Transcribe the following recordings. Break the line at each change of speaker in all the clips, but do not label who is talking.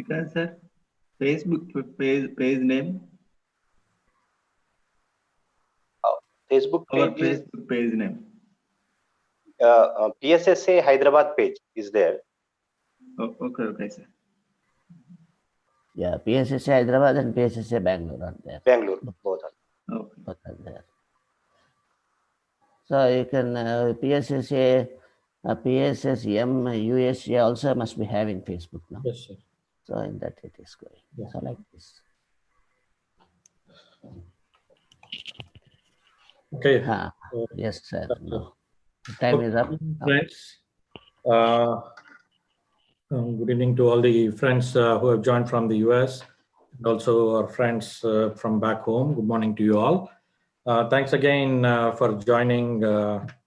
Because sir, Facebook page name.
Facebook
Our
page is
Facebook page name.
PSSA Hyderabad page is there.
Oh, okay, sir.
Yeah, PSSA Hyderabad and PSSA Bangalore are there.
Bangalore, both are.
Okay.
Both are there. So you can PSSA, PSSM USA also must be having Facebook now.
Yes, sir.
So in that it is going.
Yeah.
So like this.
Okay.
Yes, sir. No. Time is up.
Friends, good evening to all the friends who have joined from the US and also our friends from back home. Good morning to you all. Thanks again for joining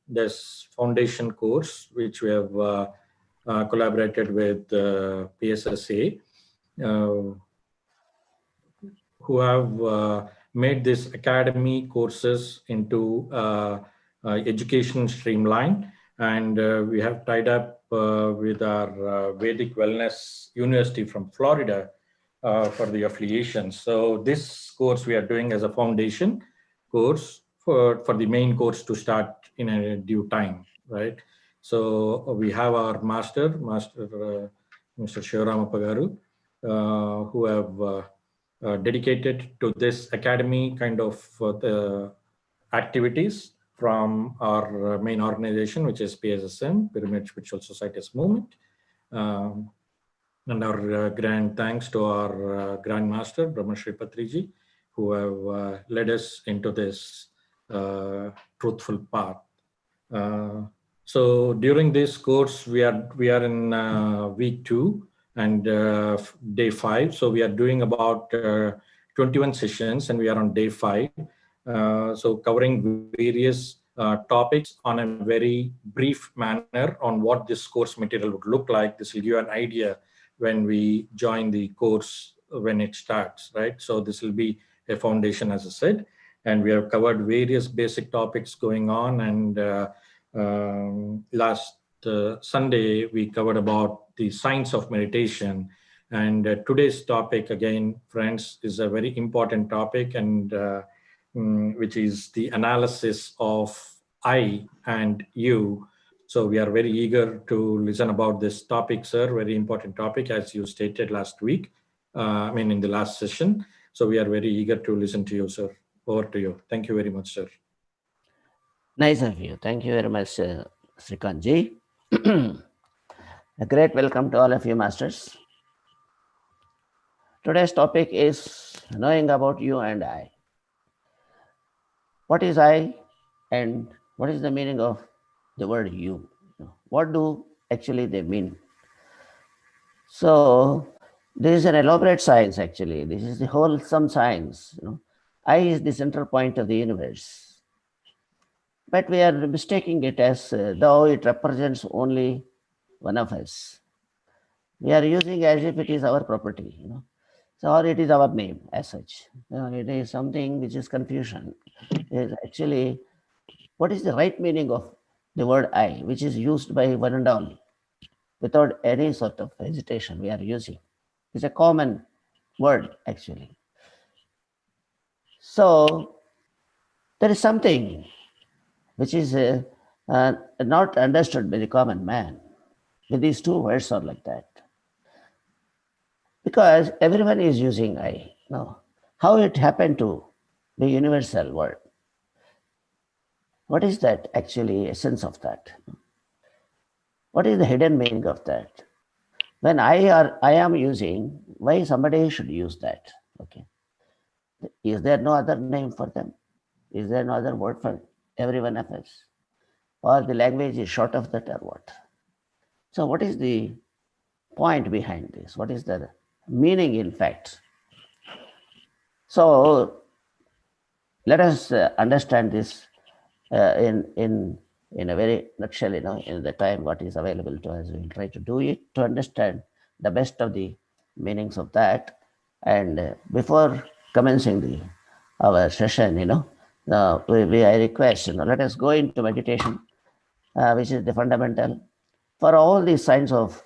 this foundation course, which we have collaborated with PSSA, who have made this academy courses into education streamline, and we have tied up with our Vedic Wellness University from Florida for the affiliation. So this course we are doing as a foundation course for the main course to start in a due time, right? So we have our master Mr. Sivaramappa garu, who have dedicated to this academy kind of the activities from our main organization, which is PSSM, Pyramid Spiritual Societies Movement. And our grand thanks to our Grand Master, Brahma Shri Patriji, who have led us into this truthful path. So during this course, we are in week 2 and day 5. So we are doing about 21 sessions, and we are on day 5. So covering various topics on a very brief manner on what this course material would look like. This will give you an idea when we join the course when it starts, right? So this will be a foundation, as I said, and we have covered various basic topics going on. And last Sunday we covered about the science of meditation, and today's topic again, friends, is a very important topic, and which is the analysis of I and you. So we are very eager to listen about this topic, sir. Very important topic, as you stated last week. In the last session. So we are very eager to listen to you, sir. Over to you. Thank you very much, sir.
Nice of you. Thank you very much, Srikanji. A great welcome to all of you, masters. Today's topic is knowing about you and I. What is I, and what is the meaning of the word you? What do actually they mean? So this is an elaborate science, actually. This is the wholesome science. I is the central point of the universe. But we are mistaking it as though it represents only one of us. We are using as if it is our property, So, or it is our name as such. It is something which is confusion. It is actually, what is the right meaning of the word I, which is used by one and all, without any sort of hesitation we are using. It's a common word, actually. So there is something which is not understood by the common man. With these two words are like that. Because everyone is using I. No. How it happened to the universal word? What is that actually essence of that? What is the hidden meaning of that? When I am using, why somebody should use that? Okay. Is there no other name for them? Is there no other word for every one of us? Or the language is short of that, or what? So what is the point behind this? What is the meaning, in fact? So let us understand this in a very nutshell, in the time what is available to us. We'll try to do it to understand the best of the meanings of that. And before commencing our session, I request, let us go into meditation, which is the fundamental for all these signs of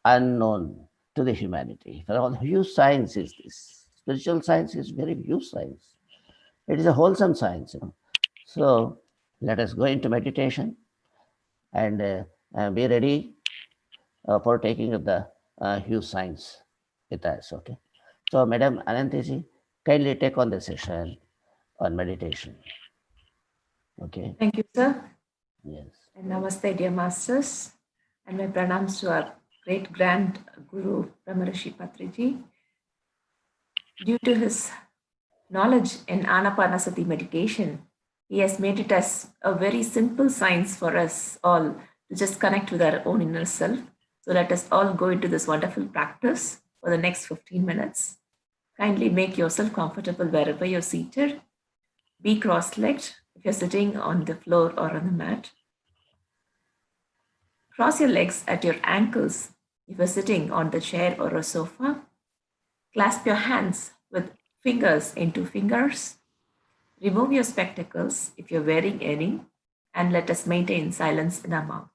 unknown to the humanity. For all huge science is this. Spiritual science is very huge science. It is a wholesome science, So let us go into meditation and be ready for taking up the huge science with us. Okay. So, Madam Anantiji, kindly take on the session on meditation. Okay.
Thank you, sir.
Yes.
And namaste, dear masters. And my pranams to our great grand Guru, Brahmarishi Patriji. Due to his knowledge in Anapanasati meditation, he has made it as a very simple science for us all to just connect with our own inner self. So let us all go into this wonderful practice for the next 15 minutes. Kindly make yourself comfortable wherever you're seated. Be cross-legged if you're sitting on the floor or on the mat. Cross your legs at your ankles if you're sitting on the chair or a sofa. Clasp your hands with fingers into fingers. Remove your spectacles if you're wearing any, and let us maintain silence in our mouth.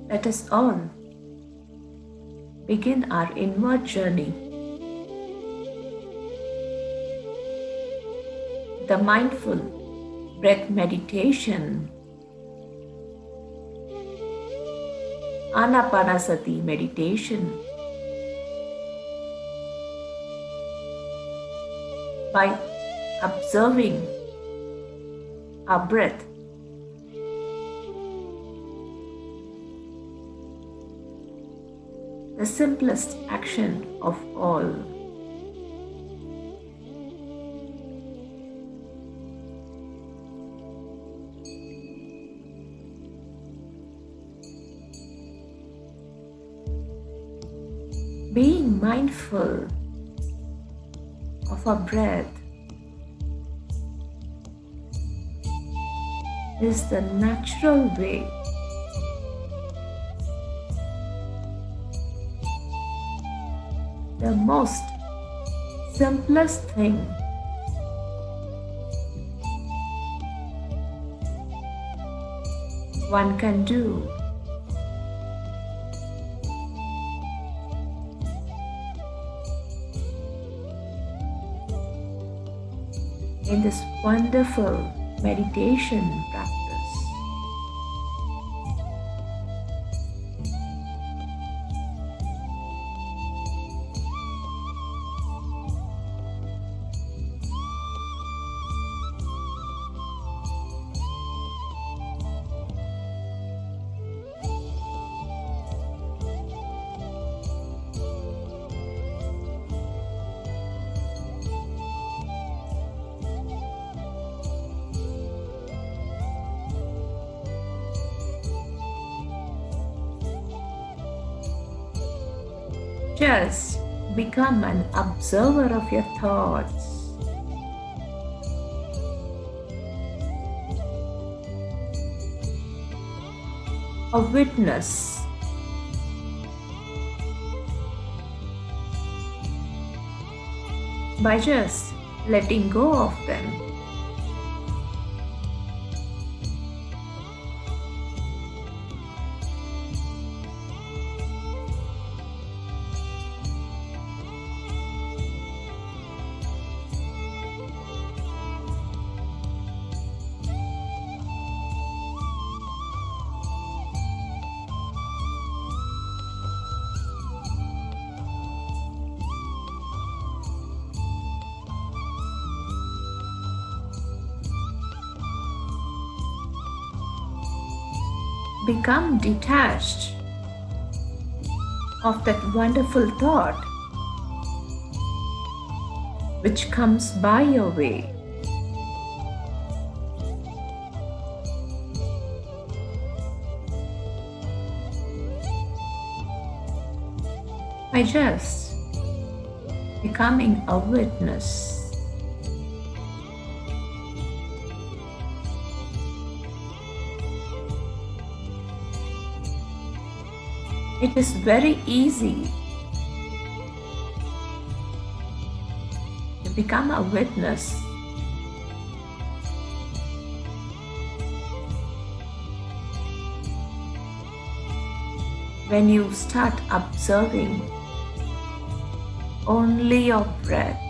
Let us all begin our inward journey. The mindful breath meditation, Anapanasati meditation. By observing our breath, the simplest action of all. Being mindful of our breath is the natural way the most simplest thing one can do. In this wonderful meditation practice. Just become an observer of your thoughts. A witness. By just letting go of them. Become detached of that wonderful thought which comes by your way. By just becoming a witness. It is very easy to become a witness when you start observing only your breath.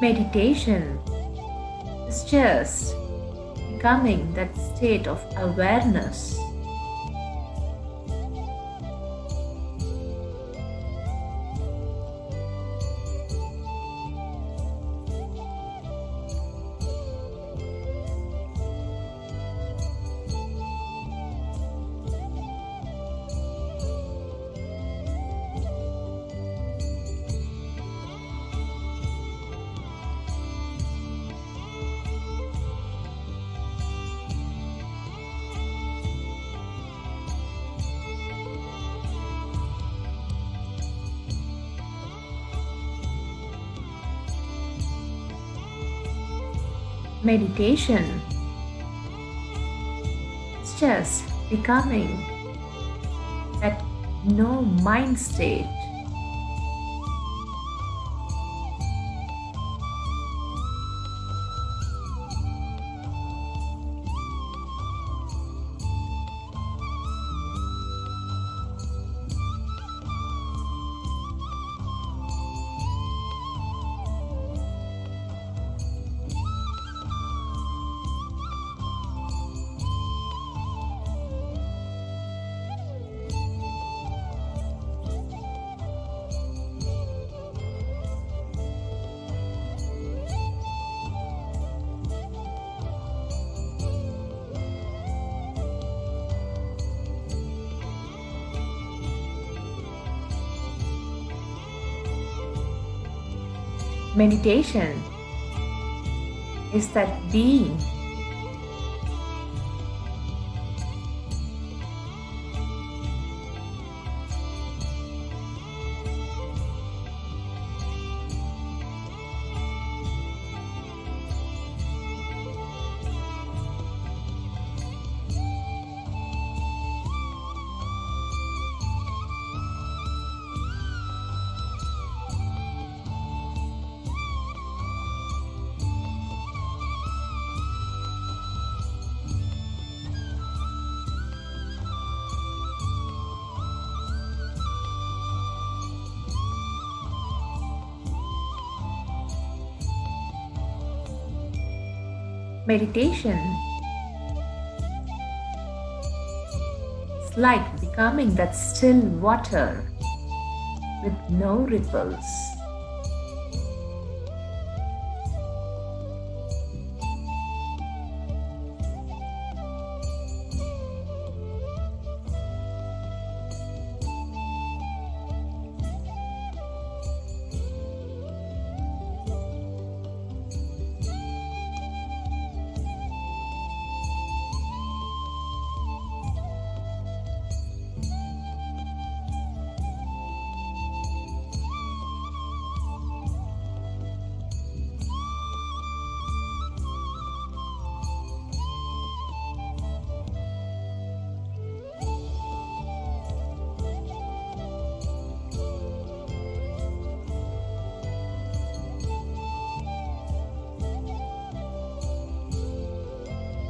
Meditation is just becoming that state of awareness. Meditation is just becoming that no mind state. Meditation is that being meditation is like becoming that still water with no ripples.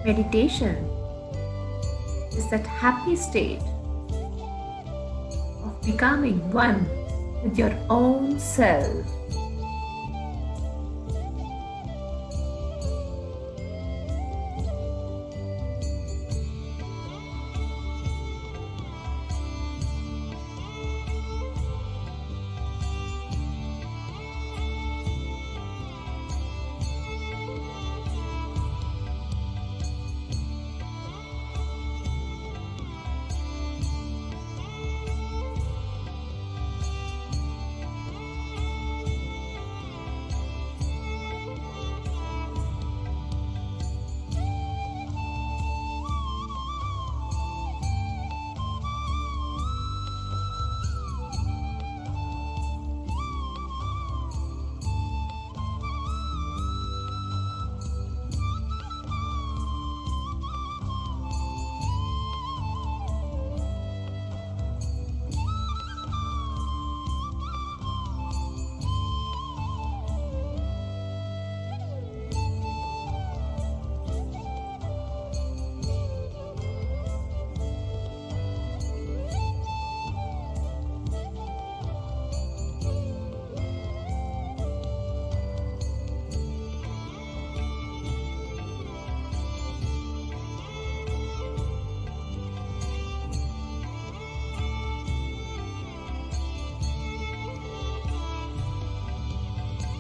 Meditation is that happy state of becoming one with your own self.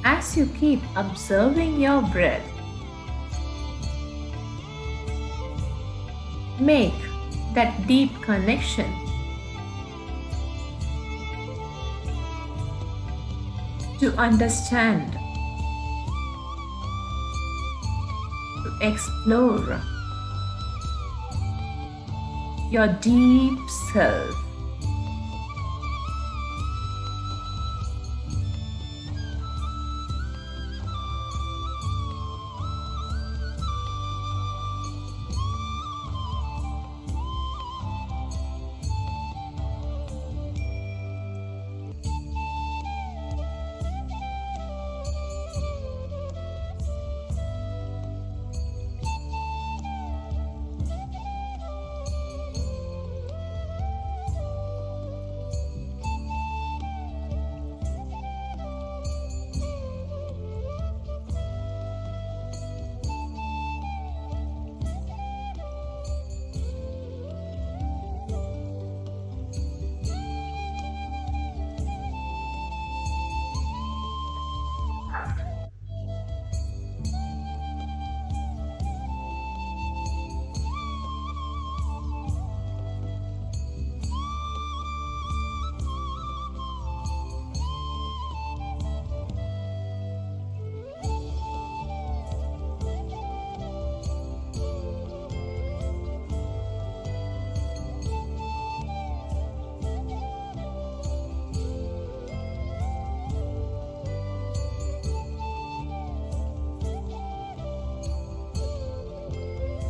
As you keep observing your breath, make that deep connection to understand, to explore your deep self.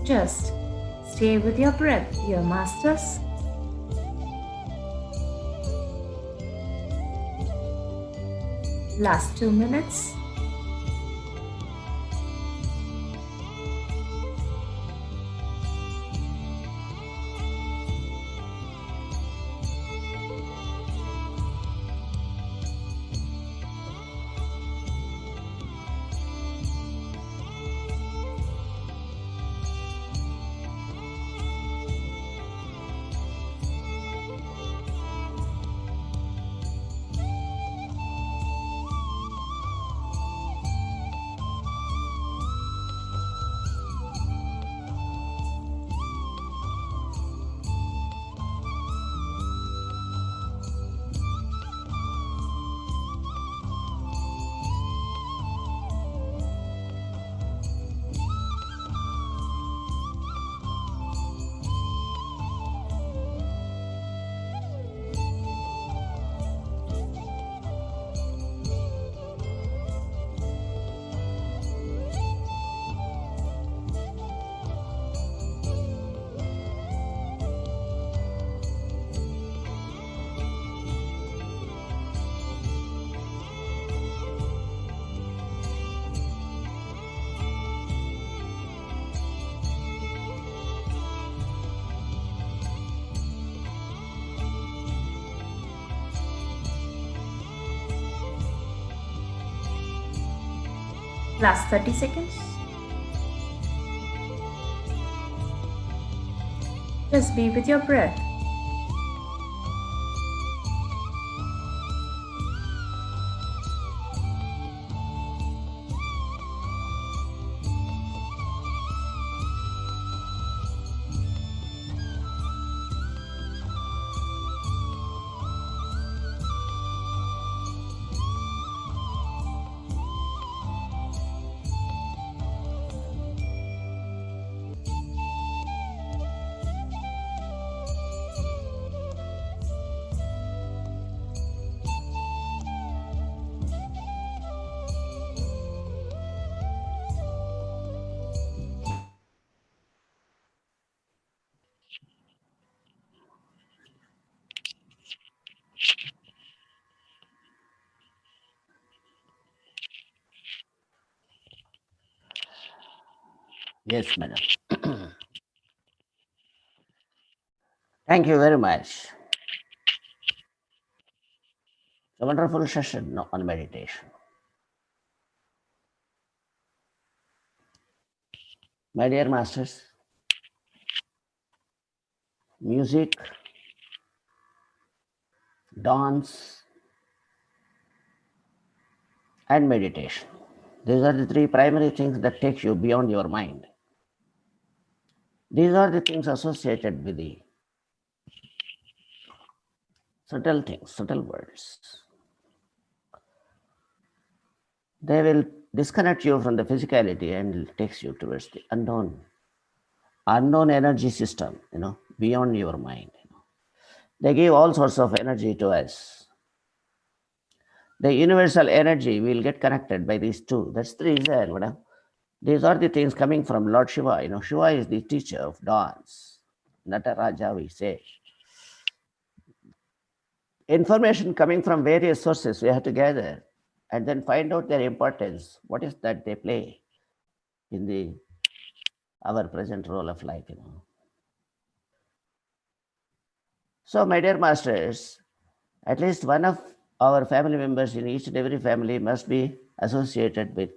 Just stay with your breath, dear masters. Last 2 minutes. Last 30 seconds. Just be with your breath.
Yes, madam. Thank you very much. It's a wonderful session on meditation. My dear masters, music, dance, and meditation. These are the three primary things that take you beyond your mind. These are the things associated with the subtle things, subtle words. They will disconnect you from the physicality and takes you towards the unknown energy system, beyond your mind. They give all sorts of energy to us. The universal energy will get connected by these two. That's the reason, these are the things coming from Lord Shiva. Shiva is the teacher of dance. Nataraja, we say. Information coming from various sources we have to gather and then find out their importance. What is that they play in our present role of life, So, my dear masters, at least one of our family members in each and every family must be associated with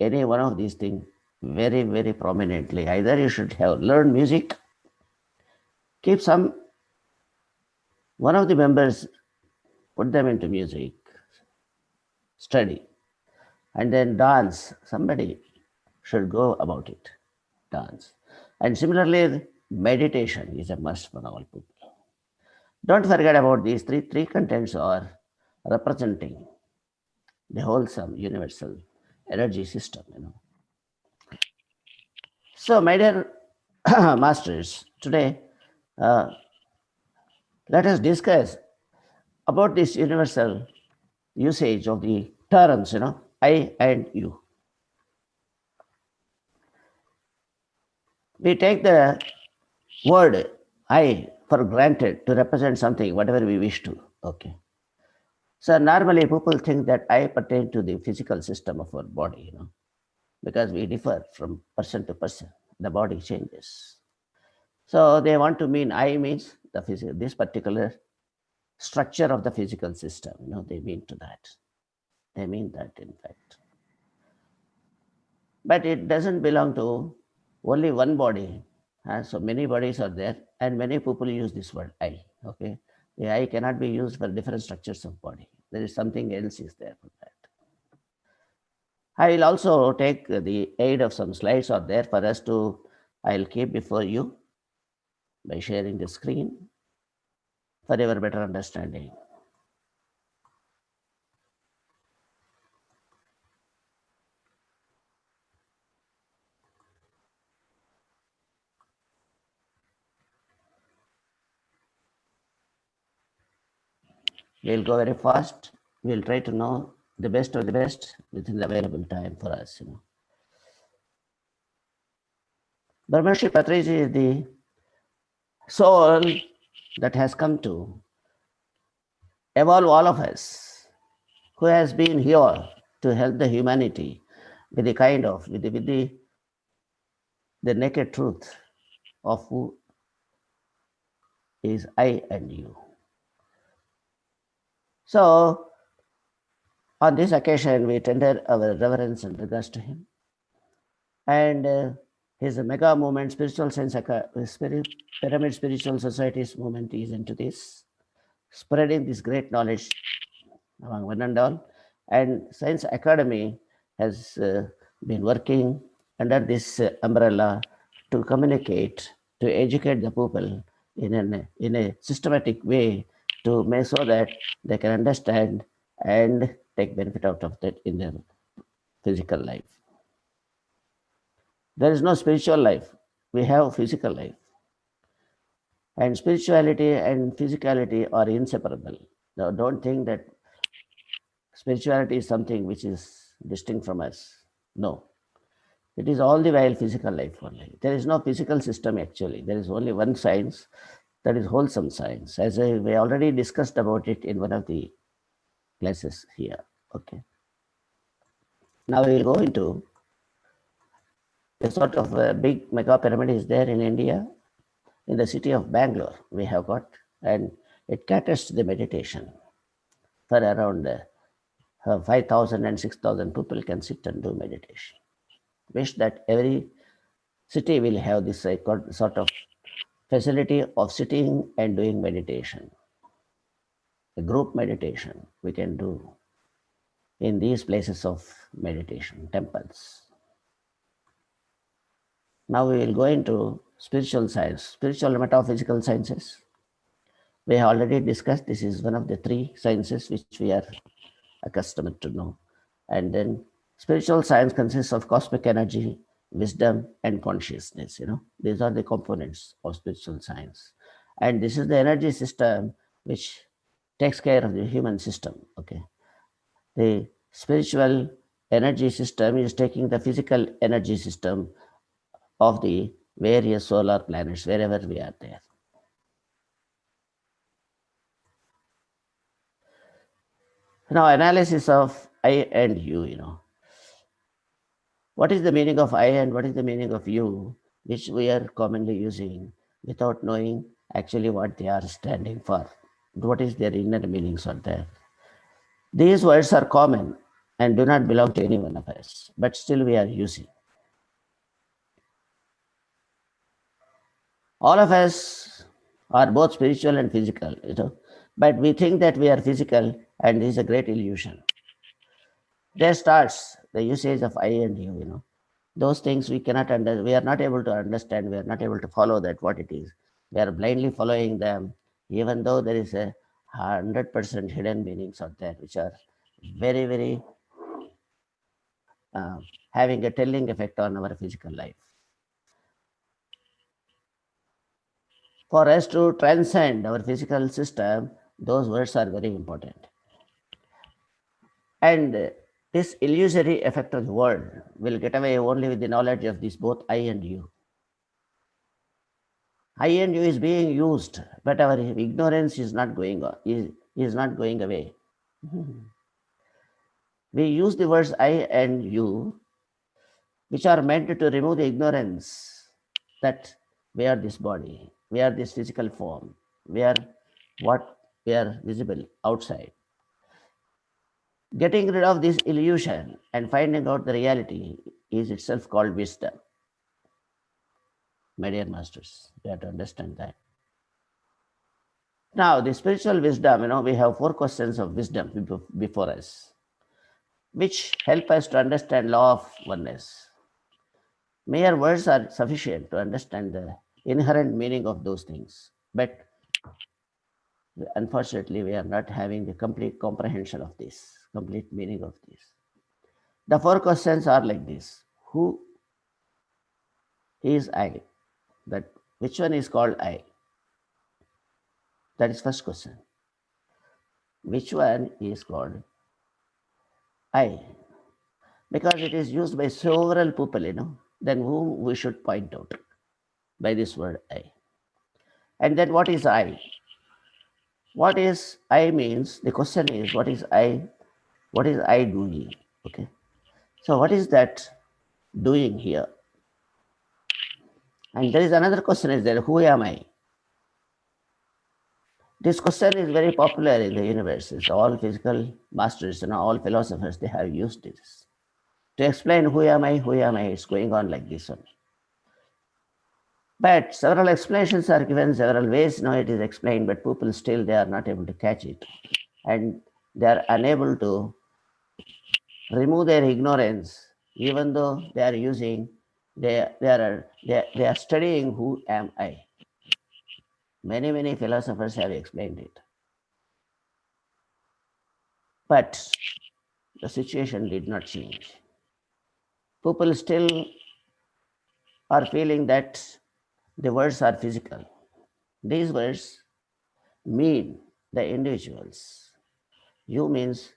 any one of these things very, very prominently. Either you should have learned music, keep one of the members, put them into music, study, and then dance. Somebody should go about it, dance. And similarly, meditation is a must for all people. Don't forget about these three contents are representing the wholesome universal energy system, So, my dear masters, today let us discuss about this universal usage of the terms, I and you. We take the word I for granted to represent something, whatever we wish to. Okay. So normally people think that I pertain to the physical system of our body, because we differ from person to person. The body changes. So they want to mean I means this particular structure of the physical system. They mean to that. They mean that, in fact. But it doesn't belong to only one body. So many bodies are there, and many people use this word I. Okay, the I cannot be used for different structures of body. There is something else is there for that. I will also take the aid of some slides are there for us to. I'll keep before you by sharing the screen for your better understanding. We'll go very fast. We'll try to know the best of the best within the available time for us. Brahmarshi Patriji is the soul that has come to evolve all of us, who has been here to help the humanity with the naked truth of who is I and you. So On this occasion, we tender our reverence and regards to him. And his mega movement, Spiritual Science Pyramid Spiritual Societies movement is into this, spreading this great knowledge among one and all. And Science Academy has been working under this umbrella to communicate, to educate the people in a systematic way to make so that they can understand and take benefit out of that in their physical life. There is no spiritual life. We have physical life. And spirituality and physicality are inseparable. Now, don't think that spirituality is something which is distinct from us. No. It is all the while physical life only. There is no physical system actually. There is only one science, that is wholesome science. As we already discussed about it in one of the classes here. Okay. Now we will go into a sort of a big mega pyramid is there in India, in the city of Bangalore. We have got, and it caters to the meditation. For around 5,000 and 6,000 people can sit and do meditation. Wish that every city will have this sort of facility of sitting and doing meditation. A group meditation we can do in these places of meditation, temples. Now we will go into spiritual science, spiritual and metaphysical sciences. We have already discussed this is one of the three sciences which we are accustomed to know. And then spiritual science consists of cosmic energy, wisdom, and consciousness. These are the components of spiritual science. And this is the energy system which takes care of the human system. Okay. The spiritual energy system is taking the physical energy system of the various solar planets, wherever we are there. Now, analysis of I and you, what is the meaning of I and what is the meaning of you, which we are commonly using without knowing actually what they are standing for, what is their inner meanings are there. These words are common and do not belong to any one of us, but still we are using. All of us are both spiritual and physical, but we think that we are physical, and this is a great illusion. There starts the usage of I and you, those things we cannot we are not able to understand, we are not able to follow that what it is. We are blindly following them, even though there is 100% hidden meanings out there, which are very, very having a telling effect on our physical life. For us to transcend our physical system, those words are very important. And this illusory effect of the world will get away only with the knowledge of this both I and you. I and you is being used, but our ignorance is not going on, is not going away. We use the words I and you, which are meant to remove the ignorance that we are this body, we are this physical form, we are what we are visible outside. Getting rid of this illusion and finding out the reality is itself called wisdom. My dear masters, you have to understand that. Now, the spiritual wisdom, we have 4 questions of wisdom before us, which help us to understand law of oneness. Mere words are sufficient to understand the inherent meaning of those things, but unfortunately, we are not having the complete comprehension of this, complete meaning of this. The 4 questions are like this. Who is I? That which one is called I? That is first question. Which one is called I? Because it is used by several people, then whom we should point out by this word I. And then what is I? What is I means, the question is, what is I? What is I doing? Okay. So what is that doing here? And there is another question is there, who am I? This question is very popular in the universe. It's all physical masters and all philosophers, they have used this to explain who am I, it's going on like this one. But several explanations are given, several ways now it is explained, but people still, they are not able to catch it. And they are unable to remove their ignorance, even though they are using, they are studying who am I. Many philosophers have explained it. But the situation did not change. People still are feeling that the words are physical. These words mean the individuals. You means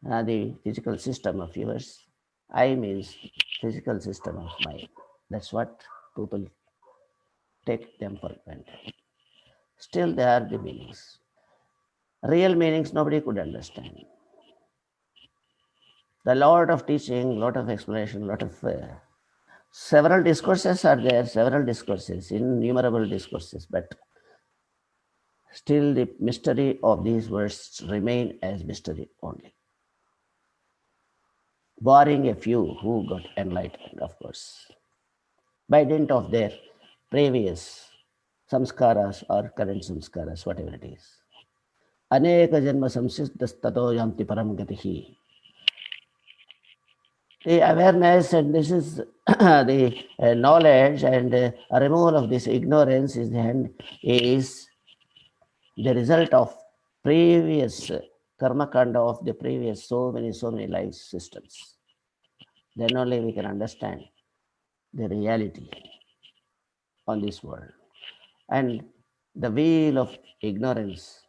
the physical system of yours. I means physical system of mine. That's what people take them for granted. Still, they are the meanings. Real meanings nobody could understand. The lot of teaching, lot of explanation, lot of several discourses are there, several discourses, innumerable discourses, but still the mystery of these words remain as mystery only. Barring a few who got enlightened, of course, by dint of their previous samskaras or current samskaras, whatever it is. Aneka janma samsiddhastato yanti param gatihi. The awareness, and this is the knowledge, and a removal of this ignorance is the result of previous karma kanda of the previous so many life systems. Then only we can understand the reality on this world. And the wheel of ignorance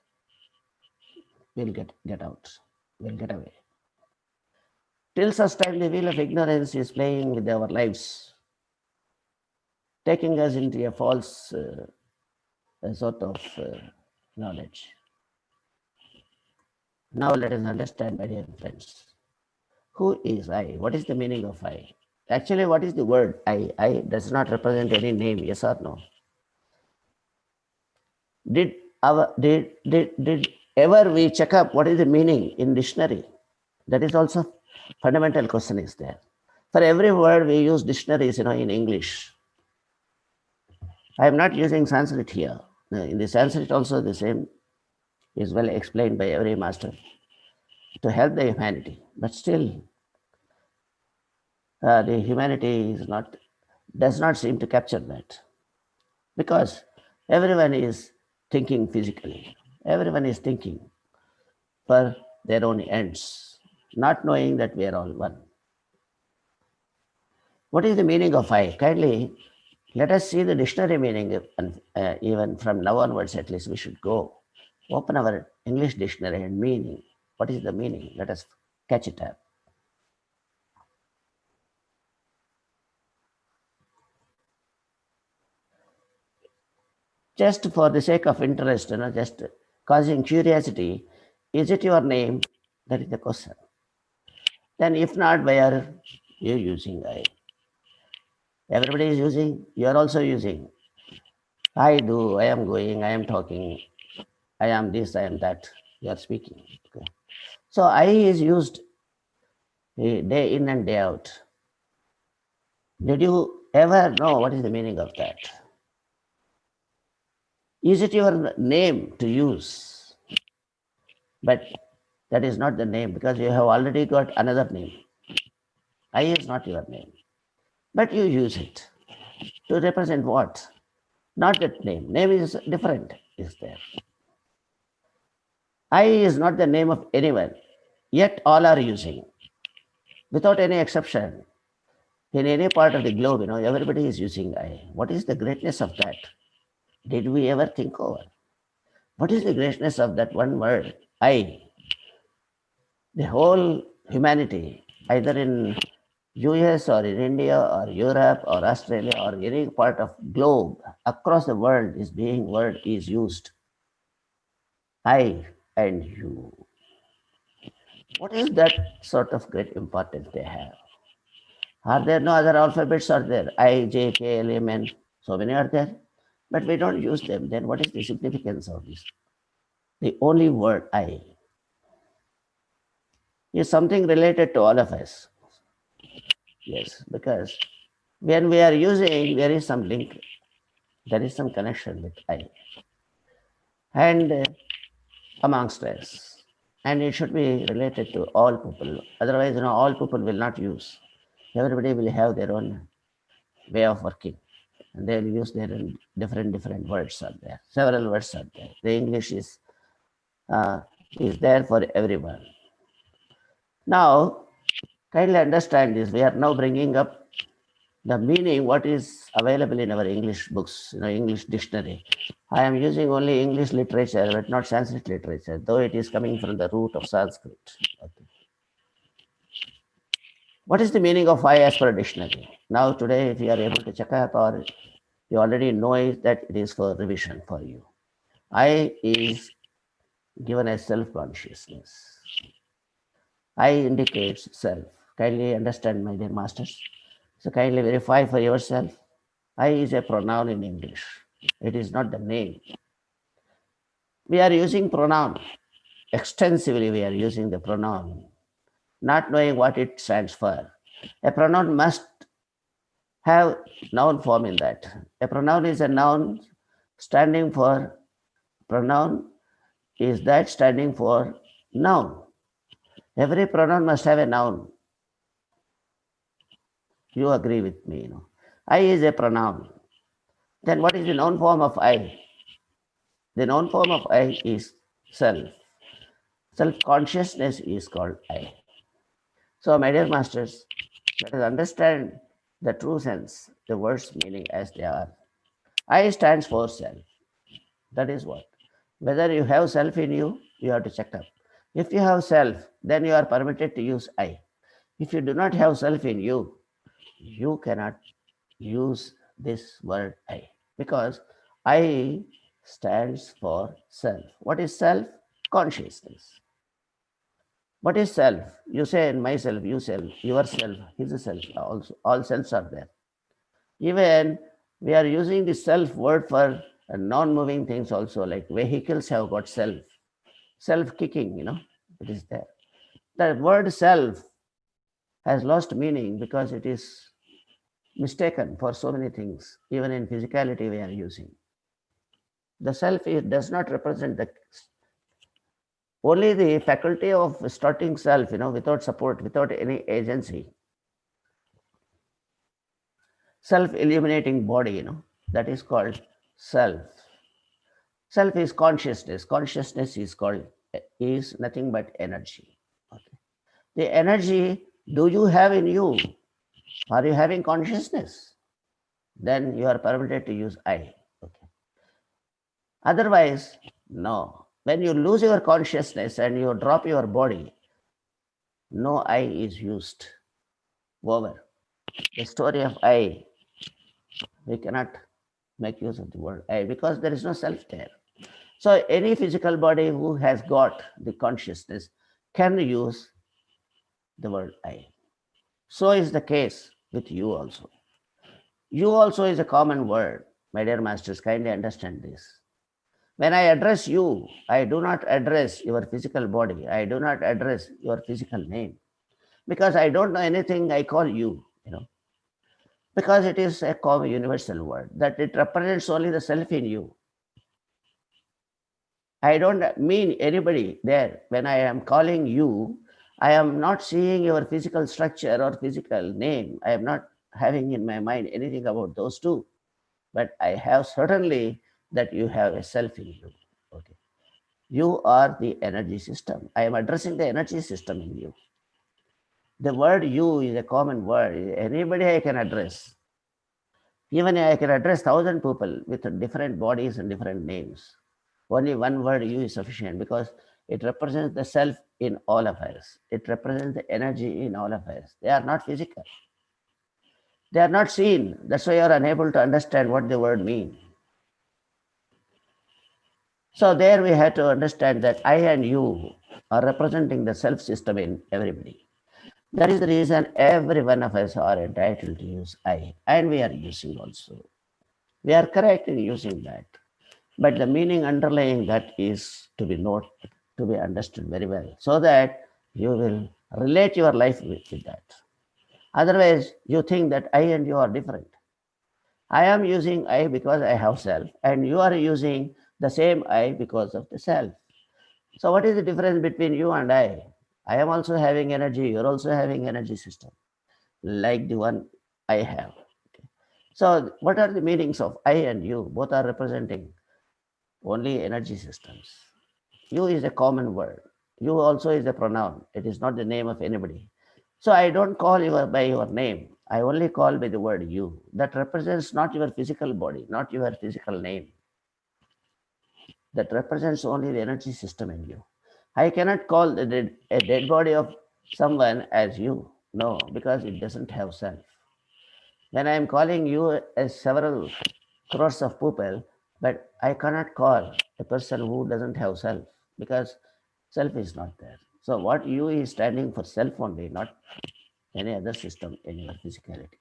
will get out, will get away. Till such time the wheel of ignorance is playing with our lives, taking us into a false sort of knowledge. Now let us understand, my dear friends, who is I? What is the meaning of I? Actually, what is the word I? I does not represent any name, yes or no? Did ever we check up what is the meaning in dictionary? That is also fundamental question is there. For every word we use dictionaries, in English. I am not using Sanskrit here. In the Sanskrit also the same is well explained by every master to help the humanity. But still, the humanity does not seem to capture that, because everyone is thinking physically. Everyone is thinking for their own ends, not knowing that we are all one. What is the meaning of I? Kindly let us see the dictionary meaning, and even from now onwards at least we should go. Open our English dictionary and meaning. What is the meaning? Let us catch it up. Just for the sake of interest, just causing curiosity, is it your name? That is the question. Then if not, why are you using I? Everybody is using, you are also using. I do, I am going, I am talking, I am this, I am that, you are speaking. Okay. So I is used day in and day out. Did you ever know what is the meaning of that? Is it your name to use? But that is not the name, because you have already got another name. I is not your name. But you use it to represent what? Not that name. Name is different, is there. I is not the name of anyone, yet all are using, without any exception. In any part of the globe, everybody is using I. What is the greatness of that? Did we ever think over? What is the greatness of that one word, I? The whole humanity, either in US or in India or Europe or Australia or any part of globe, across the world, word is used. I and you. What is that sort of great importance they have? Are there no other alphabets? Are there I, J, K, L, M, N? So many are there, but we don't use them. Then what is the significance of this? The only word I is something related to all of us. Yes, because when we are using, there is some link, there is some connection with I. And amongst us. And it should be related to all people. Otherwise, all people will not use. Everybody will have their own way of working. And they will use their own different words are there. Several words are there. The English is there for everyone. Now, kindly understand this. We are now bringing up the meaning, what is available in our English books, English dictionary. I am using only English literature, but not Sanskrit literature, though it is coming from the root of Sanskrit. Okay. What is the meaning of I as per dictionary? Now, today, if you are able to check up, or you already know it, that it is for revision for you. I is given as self-consciousness. I indicates self. Kindly understand, my dear masters. So kindly verify for yourself. I is a pronoun in English. It is not the name. We are using pronoun. Extensively, we are using the pronoun, not knowing what it stands for. A pronoun must have noun form in that. A pronoun is a noun standing for, pronoun is that standing for noun. Every pronoun must have a noun. You agree with me, I is a pronoun. Then what is the noun form of I? The noun form of I is self. Self-consciousness is called I. So, my dear masters, let us understand the true sense, the words meaning as they are. I stands for self. That is what. Whether you have self in you, you have to check up. If you have self, then you are permitted to use I. If you do not have self in you, you cannot use this word I, because I stands for self. What is self? Consciousness. What is self? You say in myself, you self, yourself, his self. Also, all selves are there. Even we are using the self word for non-moving things also, like vehicles have got self. Self-kicking, it is there. The word self has lost meaning because it is mistaken for so many things. Even in physicality, we are using. The self does not represent only the faculty of starting self, without support, without any agency. Self-illuminating body, that is called self. Self is consciousness. Consciousness is nothing but energy. Okay. The energy, do you have in you? Are you having consciousness? Then you are permitted to use I. Okay. Otherwise, no. When you lose your consciousness and you drop your body, no I is used. Over. The story of I, we cannot make use of the word I because there is no self there. So any physical body who has got the consciousness can use the word I. So is the case with you also. You also is a common word. My dear masters, kindly understand this. When I address you, I do not address your physical body. I do not address your physical name. Because I don't know anything, I call you, because it is a common universal word, that it represents only the self in you. I don't mean anybody there. When I am calling you, I am not seeing your physical structure or physical name. I am not having in my mind anything about those two. But I have certainly that you have a self in you. Okay. You are the energy system. I am addressing the energy system in you. The word you is a common word. Anybody I can address. Even I can address 1,000 people with different bodies and different names. Only one word you is sufficient because it represents the self in all of us. It represents the energy in all of us. They are not physical. They are not seen. That's why you are unable to understand what the word means. So there we have to understand that I and you are representing the self system in everybody. That is the reason every one of us are entitled to use I, and we are using also. We are correct in using that. But the meaning underlying that is to be noted, to be understood very well, so that you will relate your life with that. Otherwise, you think that I and you are different. I am using I because I have self, and you are using the same I because of the self. So what is the difference between you and I? I am also having energy, you're also having energy system, like the one I have. Okay. So what are the meanings of I and you? Both are representing only energy systems. You is a common word. You also is a pronoun. It is not the name of anybody. So I don't call you by your name. I only call by the word you. That represents not your physical body, not your physical name. That represents only the energy system in you. I cannot call a dead body of someone as you. No, because it doesn't have self. When I am calling you as several crores of people, but I cannot call a person who doesn't have self, because self is not there. So what you is standing for self only, not any other system in your physicality.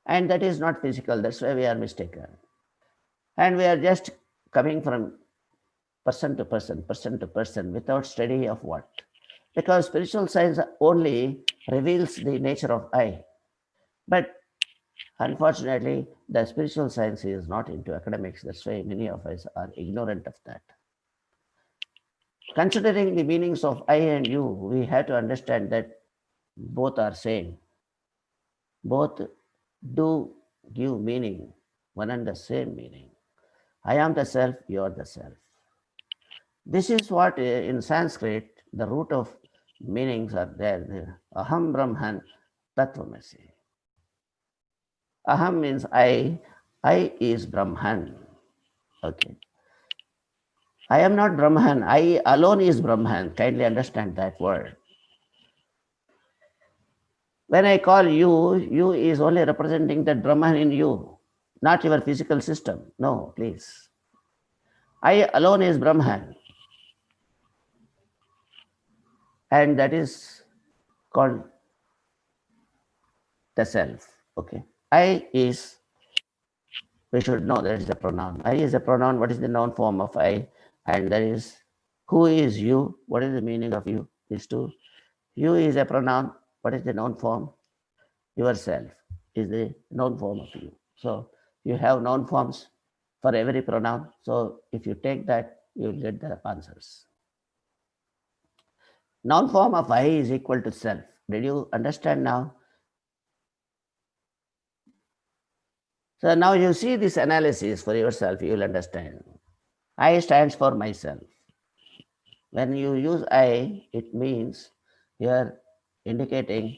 And that is not physical. That's why we are mistaken. And we are just coming from person to person without study of what? Because spiritual science only reveals the nature of I. But unfortunately, the spiritual science is not into academics. That's why many of us are ignorant of that. Considering the meanings of I and you, we have to understand that both are same. Both do give meaning, one and the same meaning. I am the self, you are the self. This is what in Sanskrit, the root of meanings are there. Aham Brahman Tattvamasi. Aham means I is Brahman. Okay. I am not Brahman. I alone is Brahman. Kindly understand that word. When I call you, you is only representing that Brahman in you, not your physical system. No, please. I alone is Brahman. And that is called the self. Okay. I is, we should know that is a pronoun. I is a pronoun. What is the noun form of I? And that is who is you? What is the meaning of you? These two. You is a pronoun. What is the noun form? Yourself is the noun form of you. So you have noun forms for every pronoun. So if you take that, you will get the answers. Noun form of I is equal to self. Did you understand now? So now you see this analysis for yourself, you will understand. I stands for myself. When you use I, it means you are indicating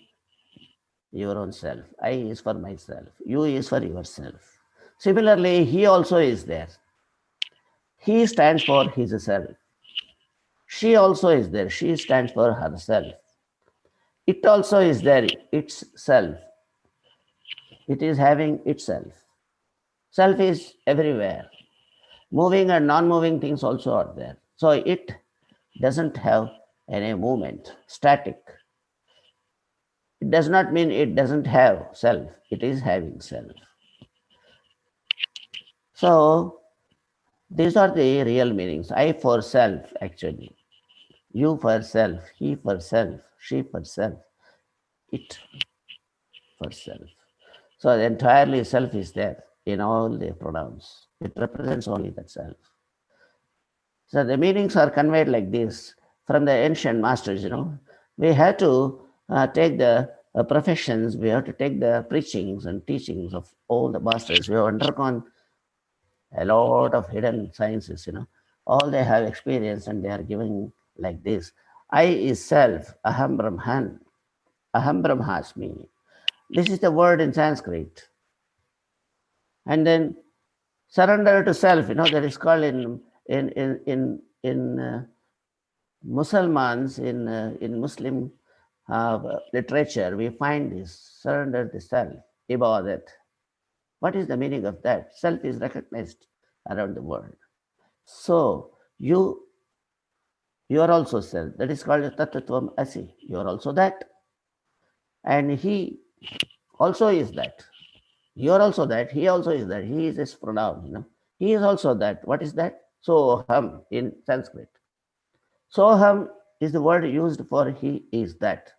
your own self. I is for myself. You is for yourself. Similarly, he also is there. He stands for his self. She also is there. She stands for herself. It also is there, its self. It is having itself. Self is everywhere. Moving and non-moving things also are there. So it doesn't have any movement, static. It does not mean it doesn't have self. It is having self. So these are the real meanings. I for self, actually. You for self, he for self, she for self, it for self. So entirely self is there in all the pronouns. It represents only that self. So the meanings are conveyed like this from the ancient masters, We have to take the professions, we have to take the preachings and teachings of all the masters. We have undergone a lot of hidden sciences, All they have experienced and they are giving like this. I is self, aham brahman, aham brahmasmi. This is the word in Sanskrit. And then surrender to self, that is called in Musalmans, in Muslim literature, we find this surrender to self, ibadat. What is the meaning of that? Self is recognized around the world. So you are also self. That is called tattvam asi. You are also that. And he also is that. You are also that. He also is that. He is this pronoun, He is also that. What is that? Soham in Sanskrit. Soham is the word used for he is that.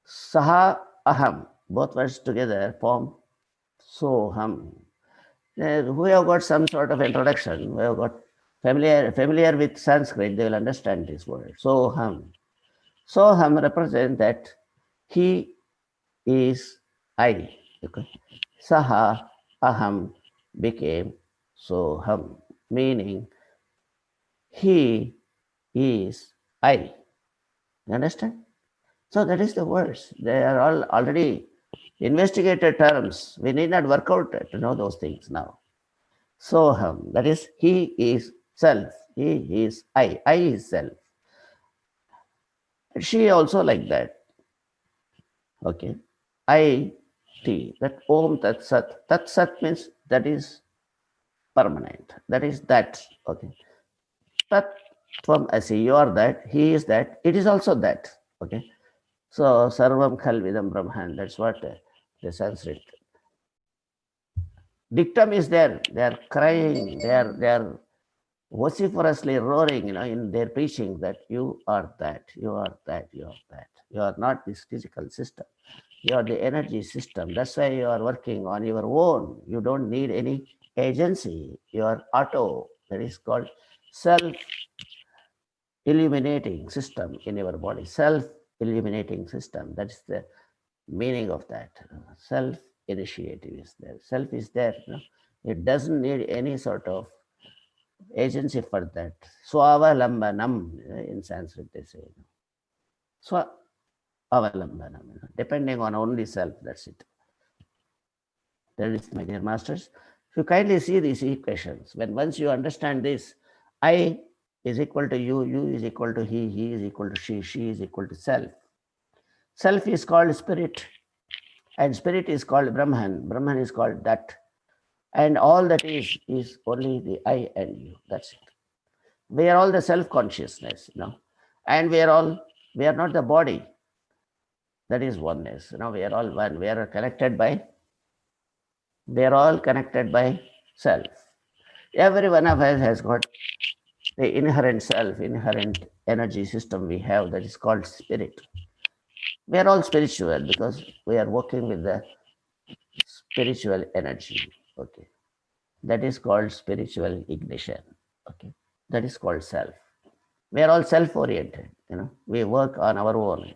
Saha aham, both words together form soham. We have got some sort of introduction. We have got familiar with Sanskrit, they will understand this word. Soham. Soham represents that he is I. Okay. Saha aham became soham, meaning he is I. You understand? So that is the words. They are all already investigated terms. We need not work out to know those things now. Soham, that is, he is self. He is I. I is self. She also like that. Okay. I, T, that Om Tat Sat. Tat Sat means that is permanent. That is that. Okay. Tat from Asi, you are that, he is that, it is also that. Okay. So Sarvam Khalvidam Brahman, that's what the Sanskrit. Dictum is there. They are crying, they are vociferously roaring, in their preaching that you are that, you are that, you are that. You are not this physical system. You are the energy system. That's why you are working on your own. You don't need any agency. You are auto. That is called self-illuminating system in your body. Self-illuminating system. That is the meaning of that. Self-initiative is there. Self is there. It doesn't need any sort of agency for that. Swavalambanam in Sanskrit they say. Swavalambanam, depending on only self, that's it. That is, my dear masters. If you kindly see these equations, once you understand this, I is equal to you is equal to he is equal to she is equal to self. Self is called spirit, and spirit is called Brahman is called that. And all that is only the I and you. That's it. We are all the self-consciousness, and we are not the body. That is oneness. We are all one. We are all connected by self. Every one of us has got the inherent self, inherent energy system we have that is called spirit. We are all spiritual because we are working with the spiritual energy. Okay. That is called spiritual ignition. Okay. That is called self. We are all self-oriented. We work on our own.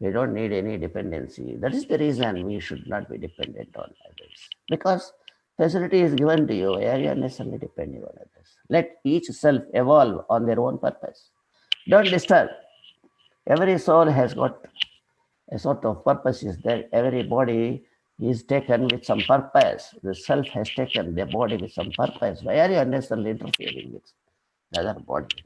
We don't need any dependency. That is the reason we should not be dependent on others. Because facility is given to you, where you are necessarily depending on others. Let each self evolve on their own purpose. Don't disturb. Every soul has got a sort of purpose is there. Every body is taken with some purpose. The self has taken the body with some purpose. Why are you unnecessarily interfering with the other body?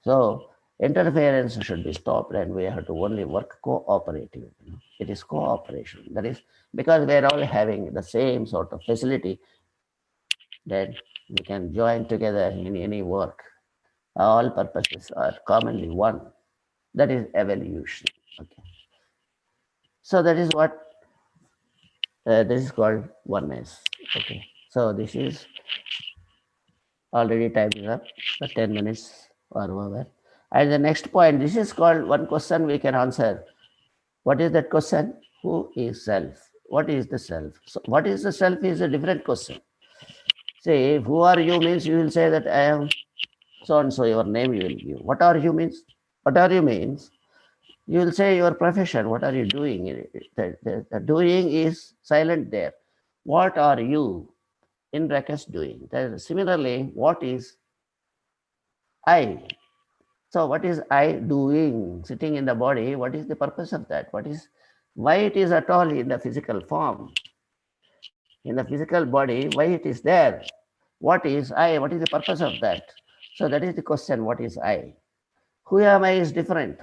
So interference should be stopped, and we have to only work cooperative. It is cooperation. That is because we are all having the same sort of facility that we can join together in any work. All purposes are commonly one. That is evolution. Okay. So that is what this is called oneness. Okay. So this is already time is up, 10 minutes or over. And the next point, this is called one question we can answer. What is that question? Who is self? What is the self? So what is the self is a different question. Say, who are you means you will say that I am so and so, your name you will give. What are you means? What are you means? You will say your profession. What are you doing? The doing is silent there. What are you in brackets doing? Similarly, what is I? So what is I doing sitting in the body? What is the purpose of that? Why it is at all in the physical form? In the physical body, why it is there? What is I? What is the purpose of that? So that is the question, what is I? Who am I is different.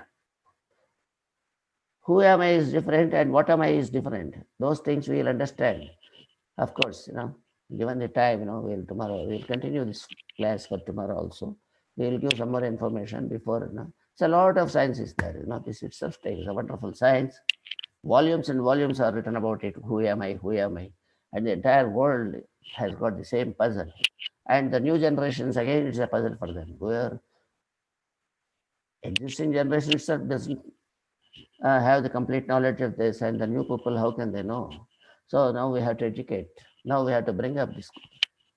Who am I is different and what am I is different. Those things we will understand. Of course, given the time, we'll continue this class for tomorrow also. We will give some more information before, It's a lot of science is there, this itself is a wonderful science. Volumes and volumes are written about it. Who am I? Who am I? And the entire world has got the same puzzle. And the new generations, again, it's a puzzle for them. Where existing generation itself doesn't have the complete knowledge of this, and the new people, how can they know? So now we have to educate. Now we have to bring up this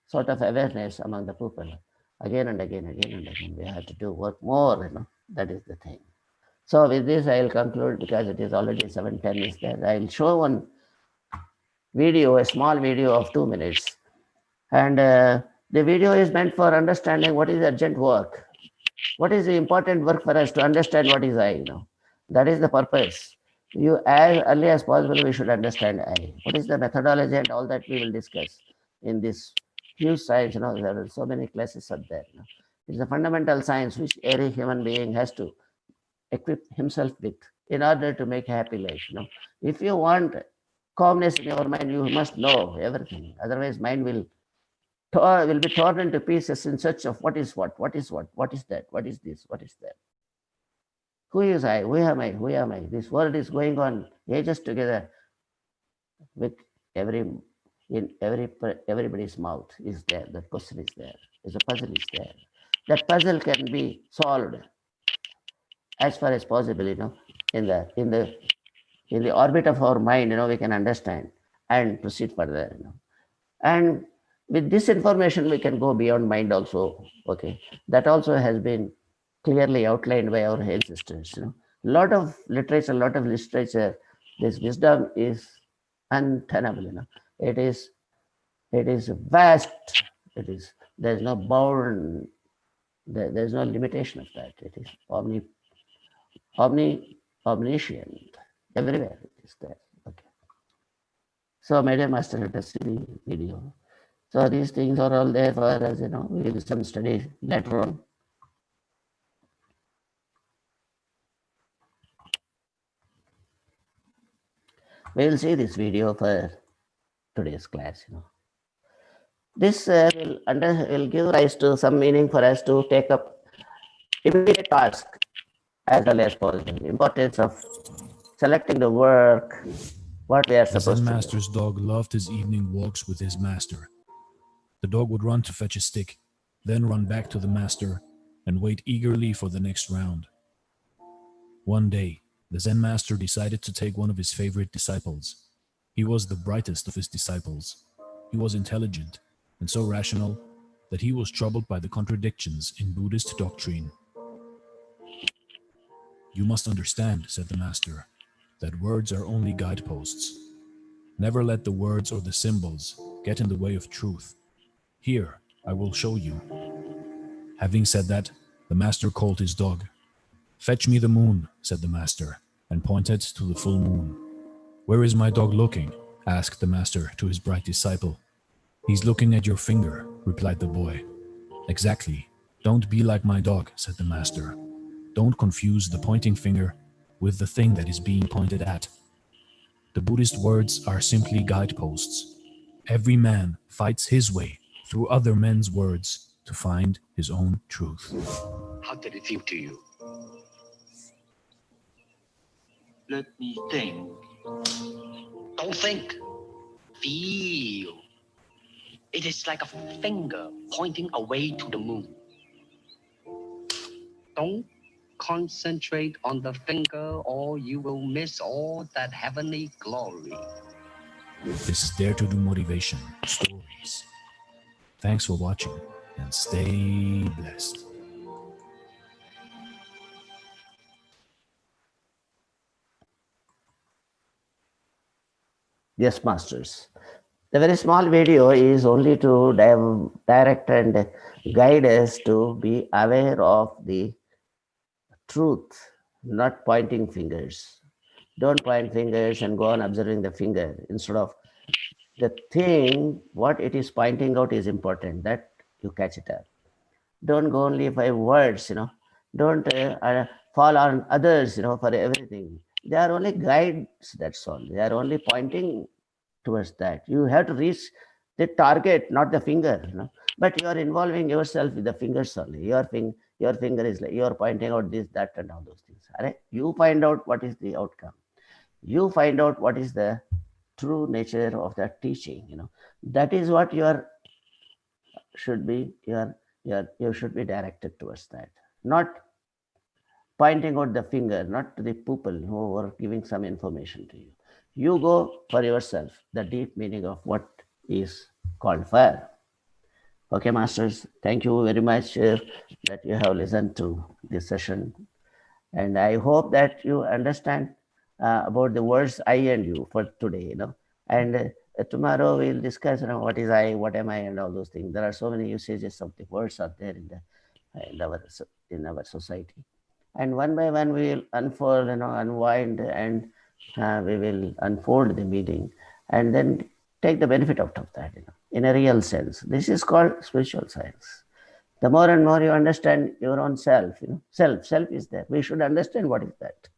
sort of awareness among the people again and again, again and again. We have to do work more, that is the thing. So with this, I will conclude because it is already 7:10 is there. I will show one video, a small video of 2 minutes. And the video is meant for understanding what is urgent work. What is the important work for us to understand what is I, That is the purpose. As early as possible, we should understand I. What is the methodology and all that we will discuss in this huge science, there are so many classes out there. It's a fundamental science which every human being has to equip himself with in order to make a happy life. If you want calmness in your mind, you must know everything. Otherwise, mind will be torn into pieces in search of what is that, what is this, what is that. Who is I? Who am I? Who am I? This world is going on ages together with everybody's mouth is there. That question is there. There's a puzzle is there. That puzzle can be solved as far as possible, in the orbit of our mind, we can understand and proceed further, And with this information, we can go beyond mind also. Okay, that also has been clearly outlined by our ancestors. Lot of literature. This wisdom is untenable. It is vast. There's no bound. There's no limitation of that. It is omniscient. Everywhere it is there. Okay. So, my dear master, let us see the video. So these things are all there for us, we will some study later on. We will see this video for today's class. This will give rise to some meaning for us to take up immediate task as well as possible. Importance of selecting the work, what we are supposed to do.
The Zen master's dog loved his evening walks with his master. The dog would run to fetch a stick, then run back to the master and wait eagerly for the next round. One day, the Zen master decided to take one of his favorite disciples. He was the brightest of his disciples. He was intelligent and so rational that he was troubled by the contradictions in Buddhist doctrine. "You must understand," said the master, "that words are only guideposts. Never let the words or the symbols get in the way of truth. Here, I will show you." Having said that, the master called his dog. "Fetch me the moon," said the master, and pointed to the full moon. "Where is my dog looking?" asked the master to his bright disciple. "He's looking at your finger," replied the boy. "Exactly. Don't be like my dog," said the master. "Don't confuse the pointing finger with the thing that is being pointed at. The Buddhist words are simply guideposts. Every man fights his way through other men's words to find his own truth."
How did it feel to you?
Let me think.
Don't think. Feel. It is like a finger pointing away to the moon. Don't concentrate on the finger or you will miss all that heavenly glory.
This is Dare to Do Motivation Stories. Thanks for watching and stay blessed.
Yes, masters. The very small video is only to direct and guide us to be aware of the truth, not pointing fingers. Don't point fingers and go on observing the finger. Instead of the thing, what it is pointing out is important, that you catch it up. Don't go only by words, Don't fall on others, for everything. They are only guides, that's all. They are only pointing towards that. You have to reach the target, not the finger, But you are involving yourself with the fingers only. Your finger is like you are pointing out this, that, and all those things. You find out what is the outcome. You find out what is the true nature of that teaching. That is what you should be directed towards that, not pointing out the finger, not to the people who are giving some information to you. You go for yourself, the deep meaning of what is called fire. Okay, masters, thank you very much that you have listened to this session. And I hope that you understand about the words I and you for today, And tomorrow we'll discuss what is I, what am I, and all those things. There are so many usages of the words out there in our society. And one by one we will unfold, unwind, and we will unfold the meaning, and then take the benefit out of that, in a real sense. This is called spiritual science. The more and more you understand your own self, self is there. We should understand what is that.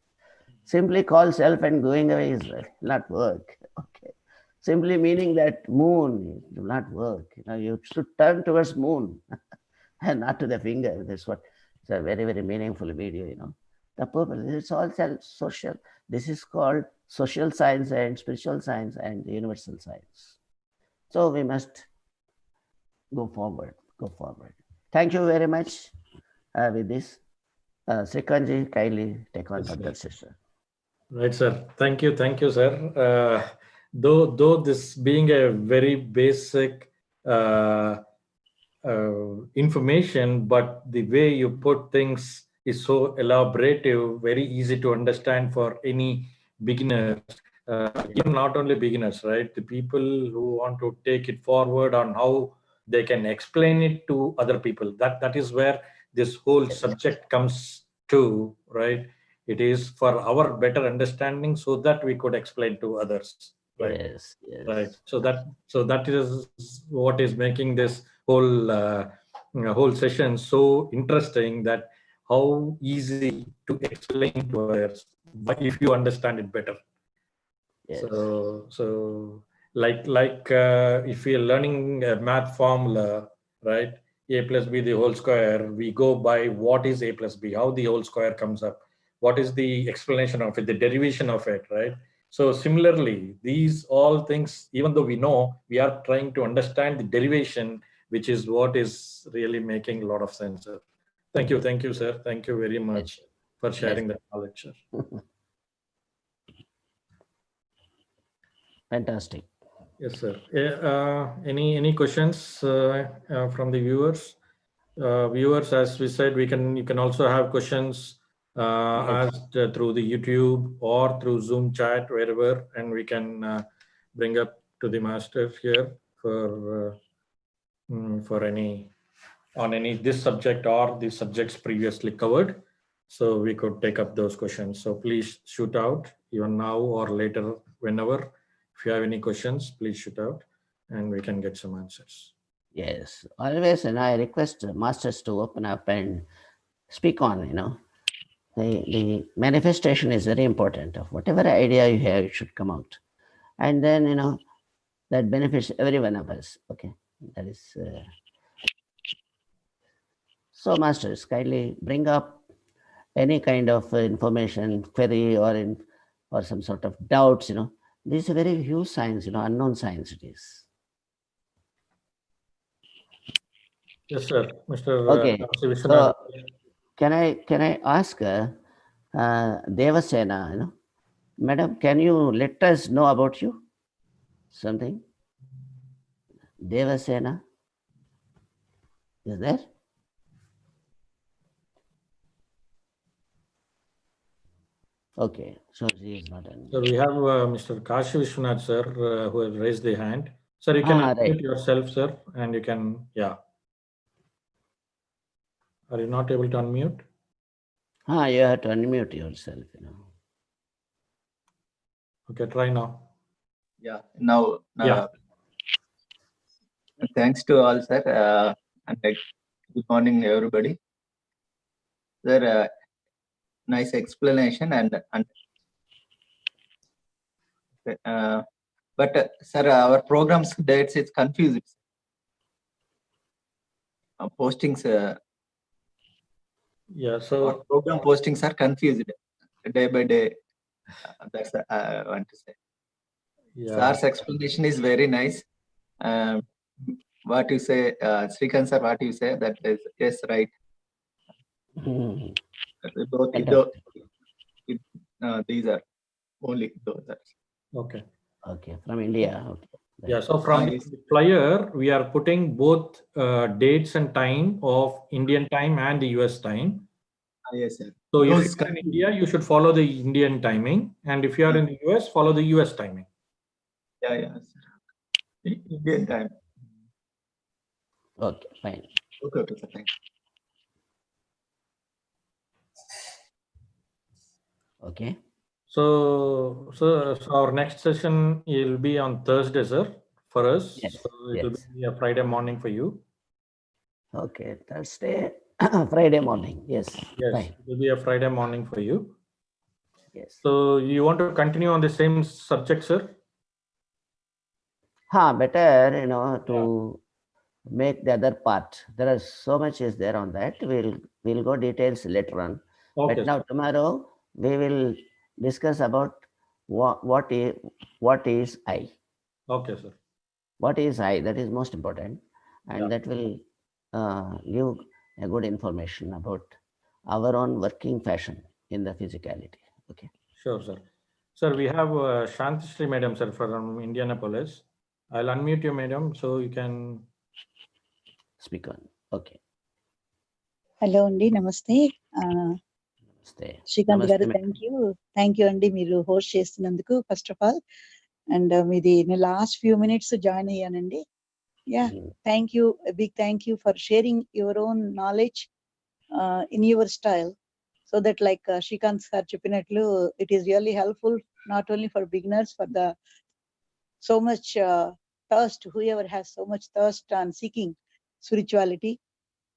Simply call self and going away is not work. Okay. Simply meaning that moon will not work. You should turn towards moon and not to the finger. That's what it's a very, very meaningful video, The purpose, it's all social. This is called social science and spiritual science and universal science. So we must go forward. Thank you very much with this. Srikanji, kindly take on further session.
Right, sir. Thank you, sir. Though this being a very basic information, but the way you put things is so elaborative, very easy to understand for any beginners. Even not only beginners, right? The people who want to take it forward on how they can explain it to other people. That is where this whole subject comes to, right? It is for our better understanding so that we could explain to others. Right?
Yes.
Right. So that is what is making this whole session so interesting, that how easy to explain to others if you understand it better.
Yes.
So like if we are learning a math formula, right? A plus b the whole square, we go by what is a plus b, how the whole square comes up, what is the explanation of it, the derivation of it, right? So similarly, these all things, even though we know, we are trying to understand the derivation, which is what is really making a lot of sense. Sir. Thank you, sir. Thank you very much for sharing that knowledge, sir.
Fantastic.
Yes, sir. Any questions from the viewers? Viewers, as we said, you can also have questions asked through the YouTube or through Zoom chat, wherever, and we can bring up to the master here for any this subject or the subjects previously covered. So we could take up those questions. So please shoot out even now or later, whenever. If you have any questions, please shoot out and we can get some answers.
Yes, always, and I request masters to open up and speak on, the manifestation is very important. Of whatever idea you have, it should come out. And then, that benefits every one of us. Okay, that is. So masters, kindly bring up any kind of information, query, or some sort of doubts, This is a very huge science, unknown science it is.
Yes, sir. Mr.
Okay. So can I ask Devasena, Madam, can you let us know about you? Something? Devasena? Is there? Okay, so she is not in.
So we have Mr. Kashi Vishwanath, sir, who has raised the hand. Sir, you can unmute yourself, sir, and you can, Are you not able to unmute?
You have to unmute yourself,
Okay, try now.
Yeah, now.
Yeah.
Thanks to all, sir, and good morning, everybody. Sir, nice explanation but sir, our program's dates is confused. Postings.
Yeah, so
our program postings are confused day by day. That's I want to say.
Yeah.
Sir's explanation is very nice. What you say, Srikanth sir, what you say, that is yes, right.
Mhm.
Both these are only those.
Okay.
Okay, from India. Okay.
Yeah, so from
Yes.
the flyer, we are putting both dates and time of Indian time and the US time.
Yes, sir.
So if
Those
you're in India, you should follow the Indian timing. And if you are in the US, follow the US timing.
Yeah, yeah. Indian time.
Okay, fine.
Okay, okay, sir. Thank
Okay.
So our next session will be on Thursday, sir, for us.
Yes,
So it will
yes.
be a Friday morning for you.
Okay, Thursday, Friday morning. Yes,
Yes,
fine.
it will be a Friday morning for you.
Yes.
So you want to continue on the same subject, sir?
Better, to make the other part. There is so much is there on that. We'll go details later on.
Okay.
But now tomorrow we will discuss about what is I.
Okay, sir.
What is I? That is most important, and
Yeah.
that will give a good information about our own working fashion in the physicality. Okay.
Sure, sir. Sir, we have Shantishri Madam, sir, from Indianapolis. I'll unmute you, madam, so you can
Speak on. Okay.
Hello, Andy. Namaste.
Stay.
Srikanth garu, thank you, Andy. Meeru host chestunnanduku first of all, and meedi in the last few minutes join ayyanandi. Yeah, thank you. A big thank you for sharing your own knowledge in your style, so that like Srikanth sir cheppinatlu, it is really helpful not only for beginners, for the so much thirst, whoever has so much thirst on seeking spirituality.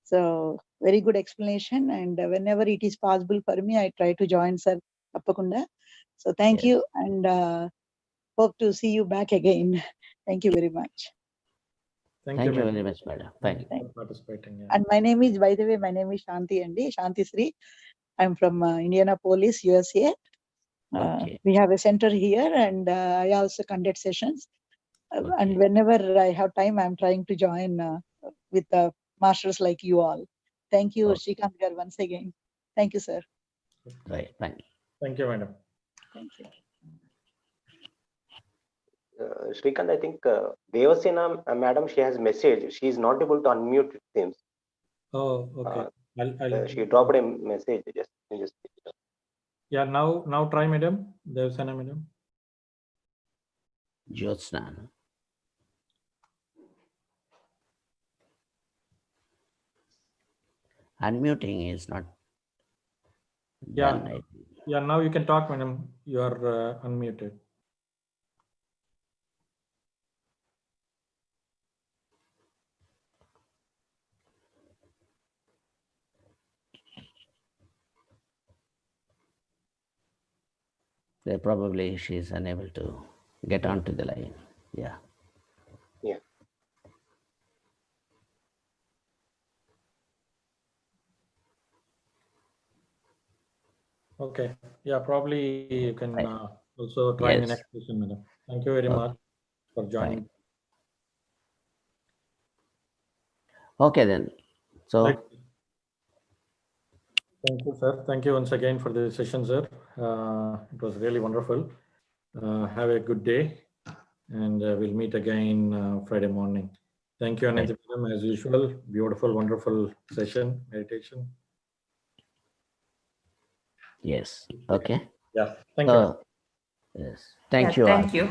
So very good explanation, and whenever it is possible for me, I try to join sir Appakunda. So thank you, and hope to see you back again. Thank you very much.
Thank you very much, madam. Thank you.
for participating. Yeah.
And my name is, by the way, my name is Shanti Andi, Shanti Sri. I'm from Indianapolis, USA.
Okay.
We have a center here, and I also conduct sessions. And whenever I have time, I'm trying to join with masters like you all. Thank you, Srikanth gar, once again. Thank you, sir.
Right. Thank you.
Thank you, madam.
Thank you.
Srikanth, I think Devasena madam, she has message. She is not able to unmute, it seems.
Oh, okay.
She dropped a message. Just
Yeah, now try, madam. Devasena madam.
Jyotsna. Unmuting is not done.
Yeah. Yeah, now you can talk, madam. You are unmuted.
Probably she is unable to get onto the line. Yeah.
Yeah.
Okay. Yeah, probably you can also try in the next session, madam. Thank you very much for joining.
Fine. Okay, then. So.
Right. Thank you, sir. Thank you once again for the session, sir. It was really wonderful. Have a good day, and we'll meet again Friday morning. Thank you, Ananthi madam, as usual. Beautiful, wonderful session, meditation.
Yes. Okay.
Yeah. Thank you.
Yes. Thank you.
Thank you.